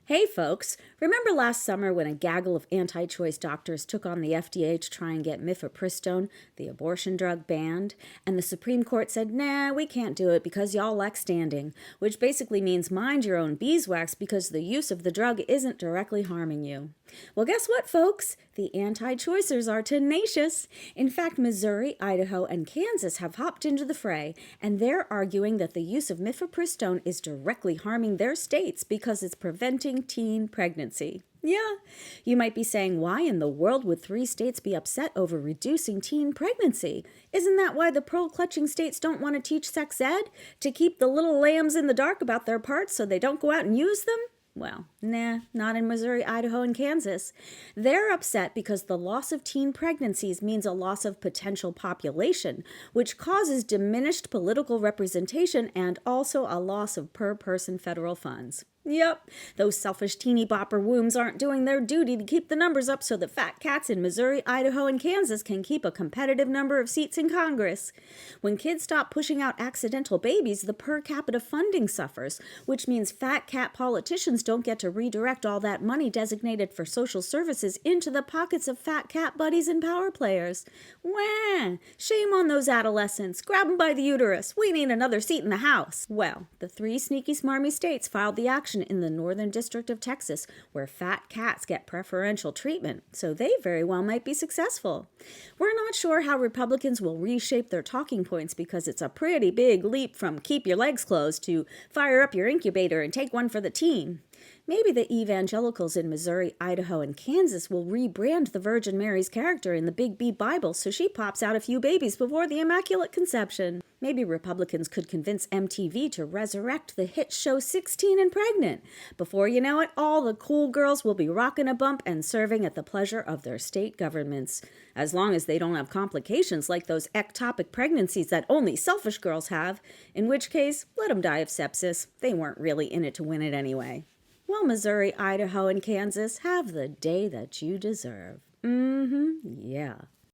Hey folks, remember last summer when a gaggle of anti-choice doctors took on the FDA to try and get Mifepristone, the abortion drug, banned? And the Supreme Court said, nah, we can't do it because y'all lack standing, which basically means mind your own beeswax because the use of the drug isn't directly harming you. Well, guess what, folks? The anti-choicers are tenacious. In fact, Missouri, Idaho, and Kansas have hopped into the fray, and they're arguing that the use of Mifepristone is directly harming their states because it's preventing teen pregnancy. Yeah, you might be saying, why in the world would 3 states be upset over reducing teen pregnancy? Isn't that why the pearl-clutching states don't want to teach sex ed? To keep the little lambs in the dark about their parts so they don't go out and use them? Well, nah, not in Missouri, Idaho, and Kansas. They're upset because the loss of teen pregnancies means a loss of potential population, which causes diminished political representation and also a loss of per-person federal funds. Yep, those selfish teeny bopper wombs aren't doing their duty to keep the numbers up so the fat cats in Missouri, Idaho, and Kansas can keep a competitive number of seats in Congress. When kids stop pushing out accidental babies, the per capita funding suffers, which means fat cat politicians don't get to redirect all that money designated for social services into the pockets of fat cat buddies and power players. Wah! Shame on those adolescents. Grab them by the uterus. We need another seat in the House. Well, the 3 sneaky smarmy states filed the action in the Northern District of Texas, where fat cats get preferential treatment, so they very well might be successful. We're not sure how Republicans will reshape their talking points because it's a pretty big leap from keep your legs closed to fire up your incubator and take one for the team. Maybe the evangelicals in Missouri, Idaho, and Kansas will rebrand the Virgin Mary's character in the Big B Bible so she pops out a few babies before the Immaculate Conception. Maybe Republicans could convince MTV to resurrect the hit show 16 and Pregnant. Before you know it, all the cool girls will be rocking a bump and serving at the pleasure of their state governments. As long as they don't have complications like those ectopic pregnancies that only selfish girls have, in which case, let them die of sepsis. They weren't really in it to win it anyway. Well, Missouri, Idaho, and Kansas, have the day that you deserve. Yeah.